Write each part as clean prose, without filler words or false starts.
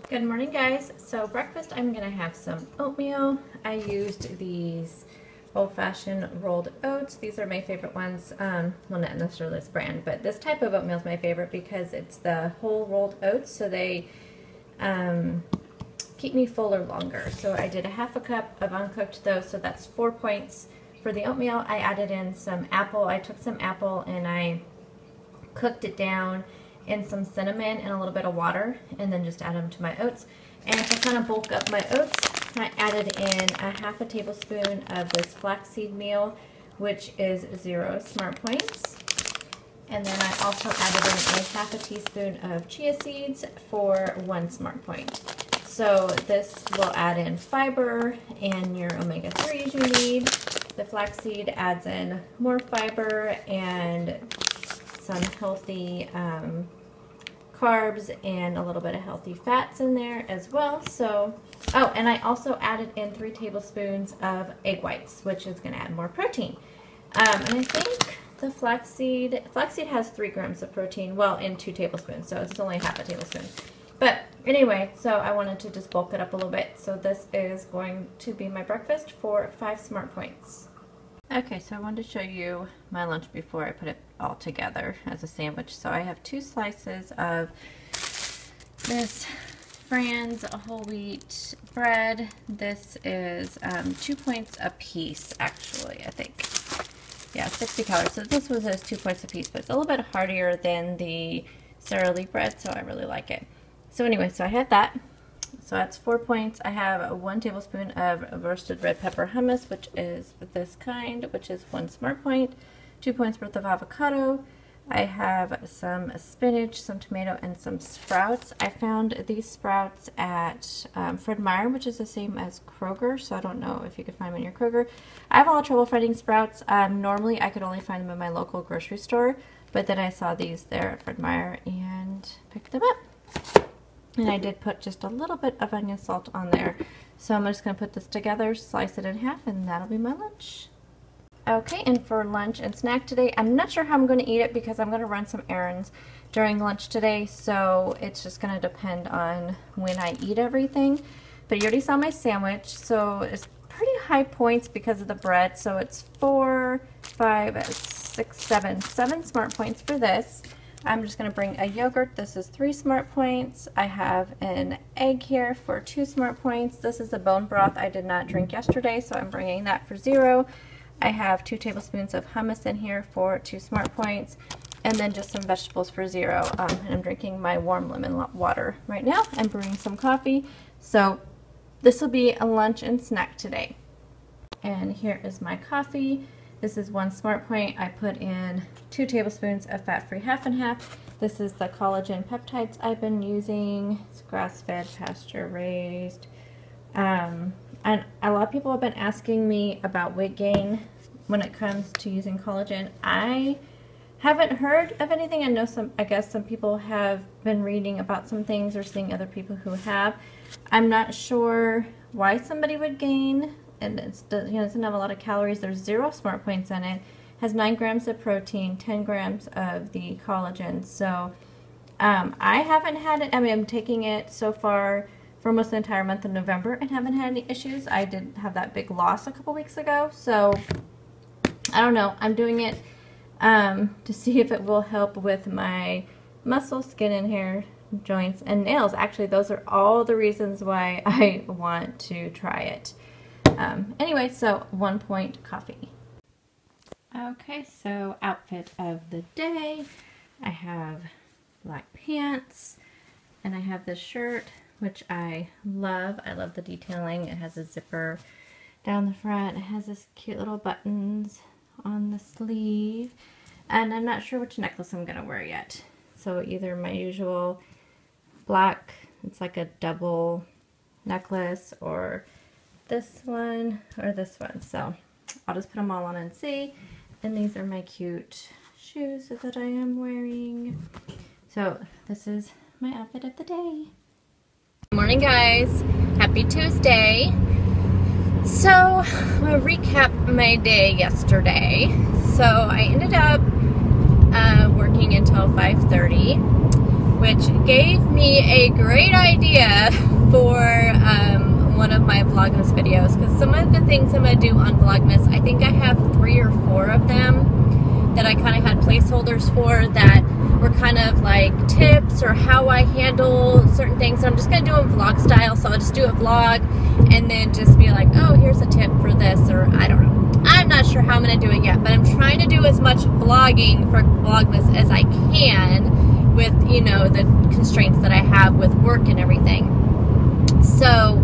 Good morning, guys. So breakfast, I'm gonna have some oatmeal. I used these old-fashioned rolled oats. These are my favorite ones. Well, not necessarily this brand, but this type of oatmeal is my favorite because it's the whole rolled oats, so they keep me fuller longer. So I did a half a cup of uncooked those, so that's 4 points for the oatmeal. I added in some apple. I took some apple and I cooked it down in some cinnamon and a little bit of water, and then just add them to my oats. And to kind of bulk up my oats, I added in a half a tablespoon of this flaxseed meal, which is 0 smart points. And then I also added in a half a teaspoon of chia seeds for 1 smart point. So this will add in fiber and your omega-3s you need. The flaxseed adds in more fiber and some healthy carbs and a little bit of healthy fats in there as well. So, oh, and I also added in 3 tablespoons of egg whites, which is going to add more protein. And I think the flaxseed has 3 grams of protein, well, in 2 tablespoons, so it's only half a tablespoon. But anyway, so I wanted to just bulk it up a little bit. So this is going to be my breakfast for 5 smart points. Okay, so I wanted to show you my lunch before I put it all together as a sandwich. So I have 2 slices of this Fran's whole wheat bread. This is 2 points a piece, actually, I think. Yeah, 60 calories. So this was as 2 points a piece, but it's a little bit heartier than the Sara Lee bread, so I really like it. So anyway, so I had that. So that's 4 points. I have 1 tablespoon of roasted red pepper hummus, which is this kind, which is 1 smart point. 2 points worth of avocado. I have some spinach, some tomato, and some sprouts. I found these sprouts at Fred Meyer, which is the same as Kroger, so I don't know if you could find them in your Kroger. I have a lot of trouble finding sprouts. Normally, I could only find them in my local grocery store, but then I saw these there at Fred Meyer and picked them up. And I did put just a little bit of onion salt on there. So I'm just going to put this together, slice it in half, and that'll be my lunch. Okay, and for lunch and snack today, I'm not sure how I'm going to eat it because I'm going to run some errands during lunch today. So it's just going to depend on when I eat everything. But you already saw my sandwich. So it's pretty high points because of the bread. So it's 4, 5, 6, 7 smart points for this. I'm just going to bring a yogurt. This is 3 smart points. I have an egg here for 2 smart points. This is a bone broth I did not drink yesterday, so I'm bringing that for 0. I have 2 tablespoons of hummus in here for 2 smart points, and then just some vegetables for 0. And I'm drinking my warm lemon water right now. I'm brewing some coffee. So this will be a lunch and snack today. And here is my coffee. This is 1 smart point. I put in 2 tablespoons of fat-free half and half. This is the collagen peptides I've been using. It's grass-fed, pasture-raised. And a lot of people have been asking me about weight gain when it comes to using collagen. I haven't heard of anything. I guess some people have been reading about some things or seeing other people who have. I'm not sure why somebody would gain. And it doesn't have a lot of calories. There's 0 smart points in it. Has 9 grams of protein, 10 grams of the collagen. So I haven't had it. I mean, I'm taking it so far for almost the entire month of November and haven't had any issues. I did have that big loss a couple weeks ago. So I don't know. I'm doing it to see if it will help with my muscle, skin, and hair, joints, and nails. Actually, those are all the reasons why I want to try it. Anyway, so 1 point coffee. Okay, so outfit of the day. I have black pants, and I have this shirt, which I love. I love the detailing. It has a zipper down the front. It has this cute little buttons on the sleeve, and I'm not sure which necklace I'm going to wear yet. So either my usual black, it's like a double necklace, or this one or this one. So I'll just put them all on and see. And these are my cute shoes that I am wearing. So this is my outfit of the day. Good morning, guys. Happy Tuesday. So I'm gonna recap my day yesterday. So I ended up working until 5:30, which gave me a great idea for one of my Vlogmas videos, because some of the things I'm going to do on Vlogmas, I think I have 3 or 4 of them that I kind of had placeholders for that were kind of like tips or how I handle certain things. So I'm just going to do them vlog style, so I'll just do a vlog and then just be like, oh, here's a tip for this, or I don't know. I'm not sure how I'm going to do it yet, but I'm trying to do as much vlogging for Vlogmas as I can with, you know, the constraints that I have with work and everything. So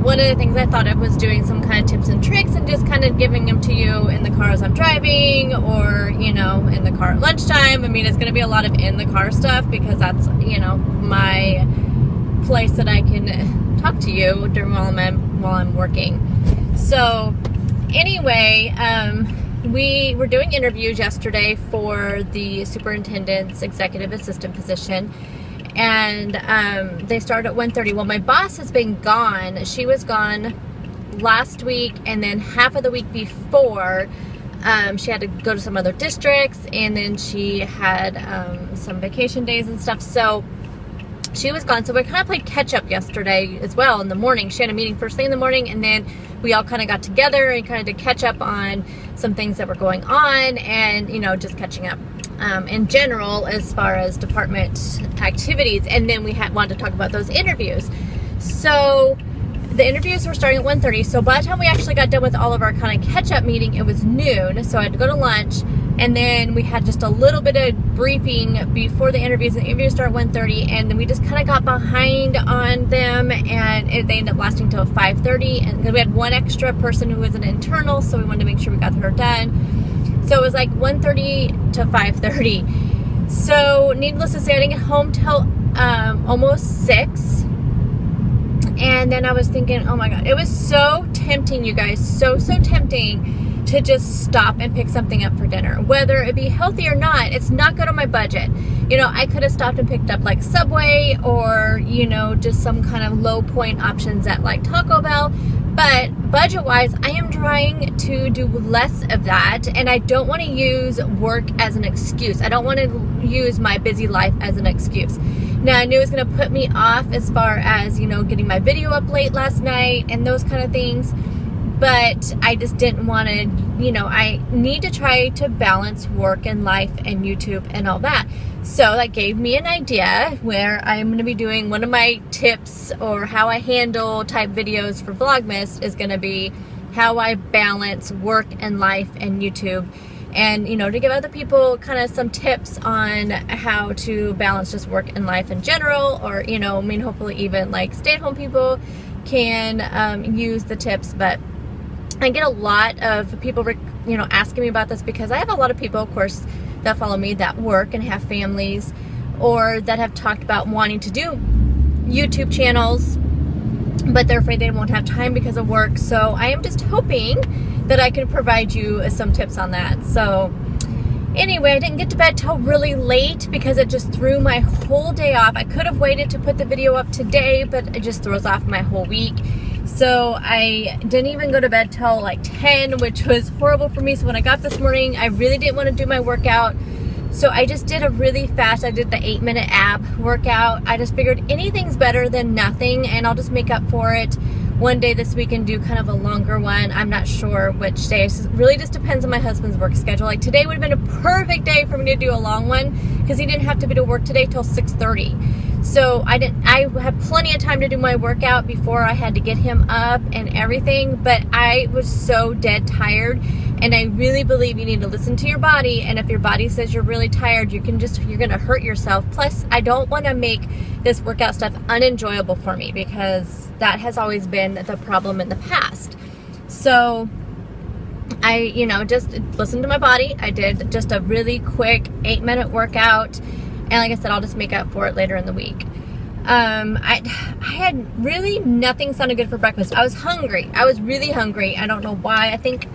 one of the things I thought of was doing some kind of tips and tricks and just kind of giving them to you in the car as I'm driving, or, you know, in the car at lunchtime. I mean, it's going to be a lot of in the car stuff because that's, you know, my place that I can talk to you during while I'm working. So anyway, we were doing interviews yesterday for the superintendent's executive assistant position, and they start at 1:30. Well, my boss has been gone. She was gone last week, and then half of the week before she had to go to some other districts, and then she had some vacation days and stuff, so she was gone. So we kind of played catch up yesterday as well in the morning. She had a meeting first thing in the morning, and then we all kind of got together and kind of did catch up on some things that were going on, and, you know, just catching up in general as far as department activities. And then we wanted to talk about those interviews. So the interviews were starting at 1:30. So by the time we actually got done with all of our kind of catch-up meeting, it was noon. So I had to go to lunch, and then we had just a little bit of briefing before the interviews. The interviews start at 1:30, and then we just kind of got behind on them, and they ended up lasting till 5:30. And we had one extra person who was an internal, so we wanted to make sure we got her done. So it was like 1:30 to 5:30. So needless to say, I didn't get home till almost 6. And then I was thinking, oh my God, it was so tempting, you guys, so tempting to just stop and pick something up for dinner. Whether it be healthy or not, it's not good on my budget. You know, I could have stopped and picked up like Subway, or, you know, just some kind of low point options at like Taco Bell. But budget-wise, I am trying to do less of that, and I don't want to use work as an excuse. I don't want to use my busy life as an excuse. Now, I knew it was going to put me off as far as, you know, getting my video up late last night and those kind of things, but I just didn't want to, you know, I need to try to balance work and life and YouTube and all that. So that gave me an idea where I'm going to be doing one of my tips or how I handle type videos for Vlogmas is going to be how I balance work and life and YouTube, and, you know, to give other people kind of some tips on how to balance just work and life in general, or, you know, I mean, hopefully even like stay-at-home people can use the tips. But I get a lot of people, you know, asking me about this because I have a lot of people, of course, that follow me that work and have families, or that have talked about wanting to do YouTube channels, but they're afraid they won't have time because of work. So I am just hoping that I can provide you some tips on that. So anyway, I didn't get to bed till really late because it just threw my whole day off. I could have waited to put the video up today, but it just throws off my whole week. So I didn't even go to bed till like 10, which was horrible for me. So when I got up this morning, I really didn't want to do my workout. So I just did a really fast, I did the 8-minute ab workout. I just figured anything's better than nothing, and I'll just make up for it one day this week and do kind of a longer one. I'm not sure which day. It really just depends on my husband's work schedule. Like today would have been a perfect day for me to do a long one because he didn't have to be to work today till 6:30. So I had plenty of time to do my workout before I had to get him up and everything, but I was so dead tired. And I really believe you need to listen to your body, and if your body says you're really tired, you're gonna hurt yourself. Plus, I don't want to make this workout stuff unenjoyable for me, because that has always been the problem in the past. So I, you know, just listened to my body. I did just a really quick 8-minute workout, and like I said, I'll just make up for it later in the week. I had really nothing sounded good for breakfast. I was hungry. I was really hungry. I don't know why. I think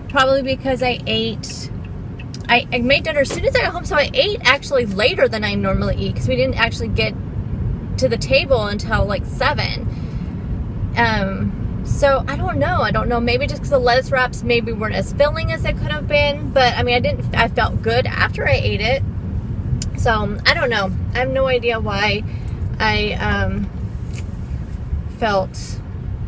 probably because I made dinner as soon as I got home, so I ate actually later than I normally eat because we didn't actually get to the table until like 7. So I don't know, maybe just because the lettuce wraps maybe weren't as filling as they could have been, but I mean, I felt good after I ate it. So I don't know. I have no idea why I felt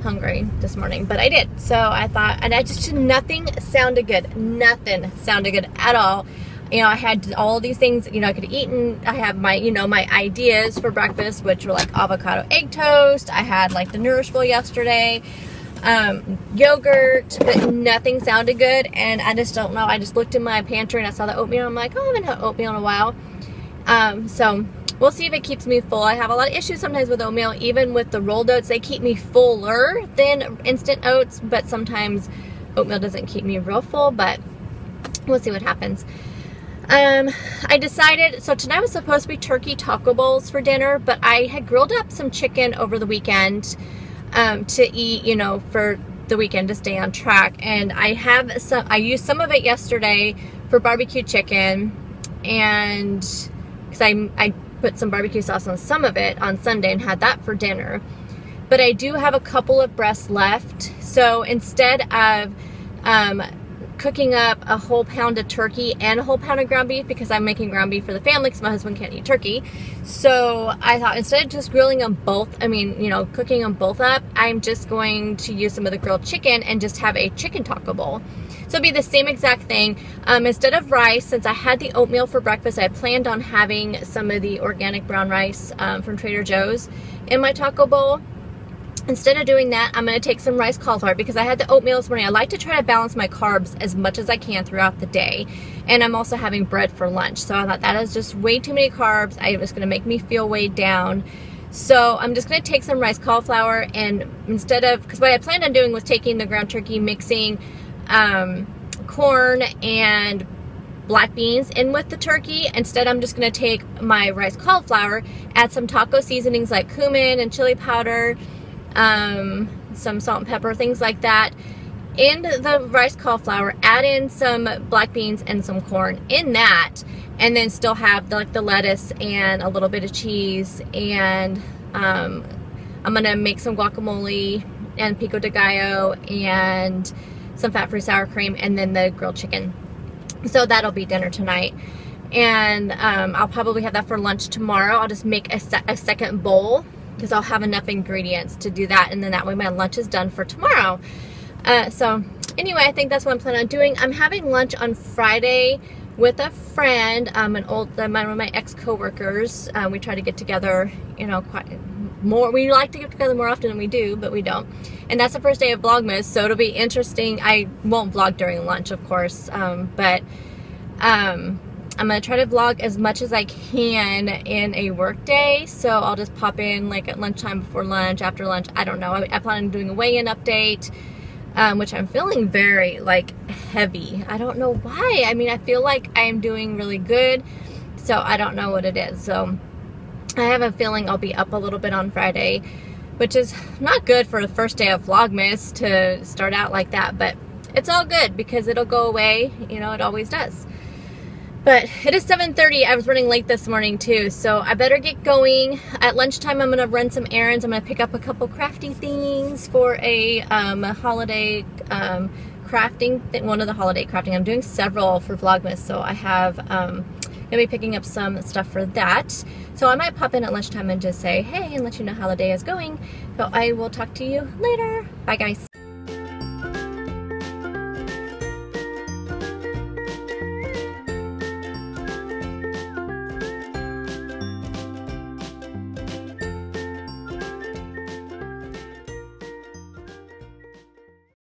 hungry this morning, but I did. So I thought, and I just, nothing sounded good. Nothing sounded good at all. You know, I had all these things, you know, I could eat, and I have my, you know, my ideas for breakfast, which were like avocado egg toast. I had like the Nourishable yesterday, yogurt, but nothing sounded good. And I just don't know. I just looked in my pantry and I saw the oatmeal. I'm like, oh, I haven't had oatmeal in a while. So we'll see if it keeps me full. I have a lot of issues sometimes with oatmeal. Even with the rolled oats, they keep me fuller than instant oats, but sometimes oatmeal doesn't keep me real full, but we'll see what happens. I decided, so tonight was supposed to be turkey taco bowls for dinner, but I had grilled up some chicken over the weekend to eat, you know, for the weekend to stay on track. And I used some of it yesterday for barbecue chicken, and because I put some barbecue sauce on some of it on Sunday and had that for dinner. But I do have a couple of breasts left, so instead of cooking up a whole pound of turkey and a whole pound of ground beef, because I'm making ground beef for the family because my husband can't eat turkey. So I thought, instead of just grilling them both, I mean, you know, cooking them both up, I'm just going to use some of the grilled chicken and just have a chicken taco bowl. So it'll be the same exact thing. Instead of rice, since I had the oatmeal for breakfast, I planned on having some of the organic brown rice from Trader Joe's in my taco bowl. Instead of doing that, I'm going to take some rice cauliflower, because I had the oatmeal this morning. I like to try to balance my carbs as much as I can throughout the day. And I'm also having bread for lunch. So I thought that is just way too many carbs. It was going to make me feel weighed down. So I'm just going to take some rice cauliflower, and instead of, because what I planned on doing was taking the ground turkey, mixing corn and black beans in with the turkey. Instead, I'm just going to take my rice cauliflower, add some taco seasonings like cumin and chili powder, some salt and pepper, things like that, in the rice cauliflower, add in some black beans and some corn in that, and then still have the lettuce and a little bit of cheese, and I'm gonna make some guacamole and pico de gallo and some fat-free sour cream, and then the grilled chicken. So that'll be dinner tonight. And I'll probably have that for lunch tomorrow. I'll just make a second bowl, because I'll have enough ingredients to do that, and then that way my lunch is done for tomorrow. So anyway, I think that's what I'm planning on doing. I'm having lunch on Friday with a friend, one of my ex-coworkers. We try to get together, you know, we like to get together more often than we do, but we don't. And that's the first day of Vlogmas, so it'll be interesting. I won't vlog during lunch, of course, but I'm going to try to vlog as much as I can in a work day, so I'll just pop in like at lunchtime, before lunch, after lunch, I don't know. I plan on doing a weigh-in update, which I'm feeling very like heavy. I don't know why. I mean, I feel like I am doing really good, so I don't know what it is. So I have a feeling I'll be up a little bit on Friday, which is not good for the first day of Vlogmas to start out like that, but it's all good because it'll go away, you know, it always does. But it is 7:30. I was running late this morning too, so I better get going. At lunchtime, I'm gonna run some errands. I'm gonna pick up a couple crafting things for a holiday crafting, one of the holiday crafting. I'm doing several for Vlogmas, so I have gonna be picking up some stuff for that. So I might pop in at lunchtime and just say hey and let you know how the day is going. So I will talk to you later. Bye guys.